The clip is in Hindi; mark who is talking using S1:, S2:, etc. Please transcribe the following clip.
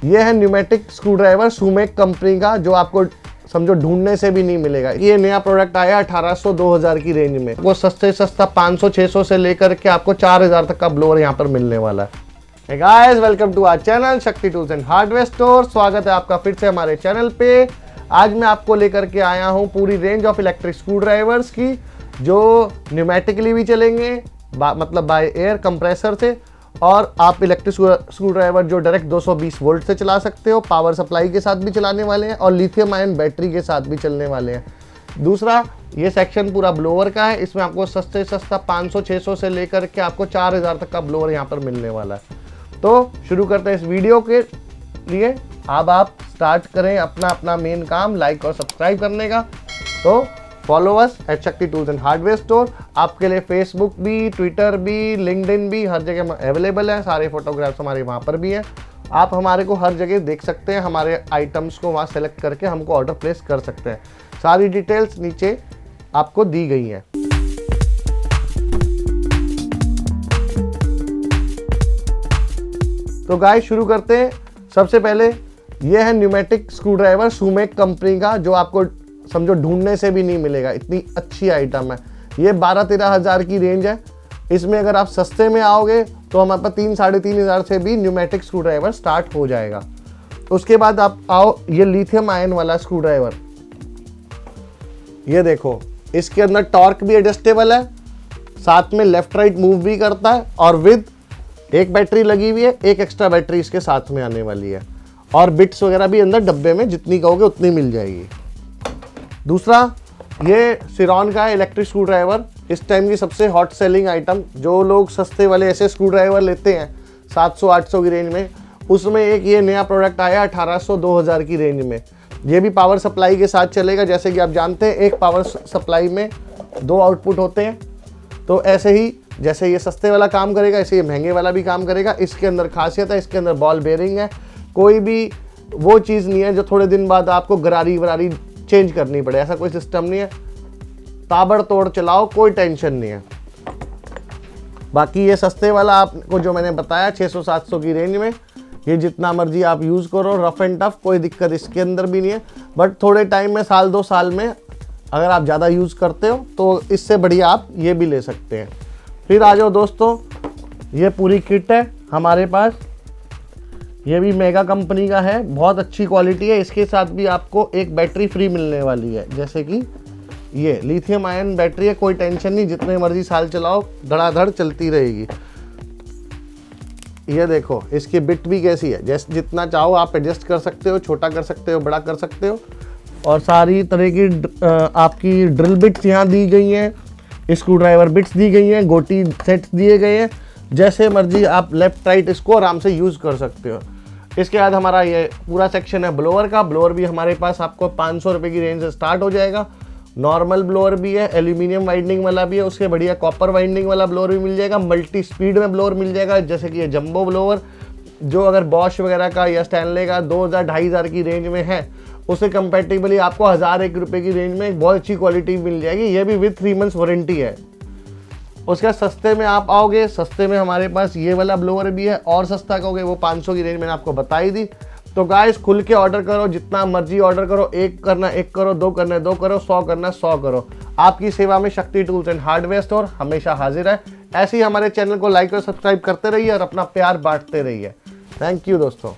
S1: ये है न्यूमेटिक स्क्रू ड्राइवर सुमेक कंपनी का, जो आपको समझो ढूंढने से भी नहीं मिलेगा। ये नया प्रोडक्ट आया 1800-2000 की रेंज में। वो सस्ते सस्ता 500-600 से लेकर के आपको 4000 तक का ब्लोअर यहाँ पर मिलने वाला है। Hey guys, welcome to our channel Shakti tools and hardware store. स्वागत है आपका फिर से हमारे चैनल पे। आज मैं आपको लेकर के आया हूँ पूरी range of electric screw drivers की, जो न्यूमेटिकली भी चलेंगे, मतलब बाय एयर कंप्रेसर से, और आप इलेक्ट्रिक स्क्रू ड्राइवर जो डायरेक्ट 220 वोल्ट से चला सकते हो, पावर सप्लाई के साथ भी चलाने वाले हैं और लिथियम आयन बैटरी के साथ भी चलने वाले हैं। दूसरा, ये सेक्शन पूरा ब्लोअर का है। इसमें आपको सस्ते सस्ता 500-600 से लेकर के आपको 4000 तक का ब्लोअर यहाँ पर मिलने वाला है। तो शुरू करते हैं इस वीडियो के लिए। अब आप स्टार्ट करें अपना मेन काम, लाइक और सब्सक्राइब करने का। तो फॉलो अस @शक्ति टूल्स एंड हार्डवेयर स्टोर। आपके लिए फेसबुक भी, ट्विटर भी, लिंक्डइन भी हर जगह अवेलेबल है। सारे फोटोग्राफ्स हमारे वहाँ पर भी हैं। आप हमारे को हर जगह देख सकते हैं। हमारे आइटम्स को वहाँ सेलेक्ट करके हमको ऑर्डर प्लेस कर सकते हैं। सारी डिटेल्स नीचे आपको दी गई हैं। तो गाइस शुरू करते हैं। सबसे पहले ये है न्यूमेटिक स्क्रू ड्राइवर सुमेक कंपनी का, जो आपको समझो ढूंढने से भी नहीं मिलेगा। इतनी अच्छी आइटम है। ये 12-13 हज़ार की रेंज है। इसमें अगर आप सस्ते में आओगे तो हमारे पास 3-3.5 हज़ार से भी न्यूमेटिक स्क्रू ड्राइवर स्टार्ट हो जाएगा। उसके बाद आप आओ ये लिथियम आयन वाला स्क्रू ड्राइवर। ये देखो, इसके अंदर टॉर्क भी एडजस्टेबल है, साथ में लेफ्ट राइट मूव भी करता है, और विद एक बैटरी लगी हुई है, एक एक्स्ट्रा बैटरी इसके साथ में आने वाली है, और बिट्स वगैरह भी अंदर डब्बे में जितनी कहोगे उतनी मिल जाएगी। दूसरा, ये सिरॉन का है इलेक्ट्रिक स्क्रू ड्राइवर। इस टाइम की सबसे हॉट सेलिंग आइटम। जो लोग सस्ते वाले ऐसे स्क्रू ड्राइवर लेते हैं 700-800 की रेंज में, उसमें एक ये नया प्रोडक्ट आया 1800-2000 की रेंज में। ये भी पावर सप्लाई के साथ चलेगा। जैसे कि आप जानते हैं, एक पावर सप्लाई में 2 आउटपुट होते हैं। तो ऐसे ही जैसे ये सस्ते वाला काम करेगा, ऐसे ये महंगे वाला भी काम करेगा। इसके अंदर खासियत है, इसके अंदर बॉल बेयरिंग है। कोई भी वो चीज़ नहीं है जो थोड़े दिन बाद आपको गरारी वरारी चेंज करनी पड़े, ऐसा कोई सिस्टम नहीं है। ताबड़तोड़ चलाओ, कोई टेंशन नहीं है। बाकी ये सस्ते वाला आपको जो मैंने बताया 600-700 की रेंज में, ये जितना मर्जी आप यूज़ करो, रफ एंड टफ, कोई दिक्कत इसके अंदर भी नहीं है। बट थोड़े टाइम में, 1-2 साल में अगर आप ज़्यादा यूज़ करते हो तो इससे बढ़िया आप ये भी ले सकते हैं। फिर आ जाओ दोस्तों, ये पूरी किट है हमारे पास। ये भी मेगा कंपनी का है, बहुत अच्छी क्वालिटी है। इसके साथ भी आपको एक बैटरी फ्री मिलने वाली है। जैसे कि ये लिथियम आयन बैटरी है, कोई टेंशन नहीं, जितने मर्जी साल चलाओ धड़ाधड़ चलती रहेगी। ये देखो, इसकी बिट भी कैसी है, जैसे जितना चाहो आप एडजस्ट कर सकते हो, छोटा कर सकते हो, बड़ा कर सकते हो। और सारी तरह की आपकी ड्रिल बिट्स यहाँ दी गई हैं, स्क्रू ड्राइवर बिट्स दी गई हैं, गोटी सेट्स दिए गए हैं। जैसे मर्जी आप लेफ्ट राइट इसको आराम से यूज़ कर सकते हो। इसके बाद हमारा ये पूरा सेक्शन है ब्लोअर का। ब्लोअर भी हमारे पास आपको 500 रुपये की रेंज से स्टार्ट हो जाएगा। नॉर्मल ब्लोअर भी है, एल्यूमिनियम वाइंडिंग वाला भी है, उसके बढ़िया कॉपर वाइंडिंग वाला ब्लोअर भी मिल जाएगा, मल्टी स्पीड में ब्लोअर मिल जाएगा। जैसे कि ये जंबो ब्लोअर, जो अगर बॉश वगैरह का या स्टैनले का 2000-2500 की रेंज में है, उससे कंपेटिबली आपको 1001 रुपये की रेंज में एक बहुत अच्छी क्वालिटी मिल जाएगी। ये भी विद 3 मंथ्स वारंटी है। उसके बाद सस्ते में आप आओगे, सस्ते में हमारे पास ये वाला ब्लोअर भी है, और सस्ता कहोगे वो 500 की रेंज मैंने आपको बताई दी। तो गाइस खुल के ऑर्डर करो, जितना मर्जी ऑर्डर करो। 1 करना 1 करो, 2 करना 2 करो, 100 करना 100 करो। आपकी सेवा में शक्ति टूल्स एंड हार्डवेयर स्टोर हमेशा हाजिर है। ऐसे ही हमारे चैनल को लाइक और सब्सक्राइब करते रहिए और अपना प्यार बांटते रहिए। थैंक यू दोस्तों।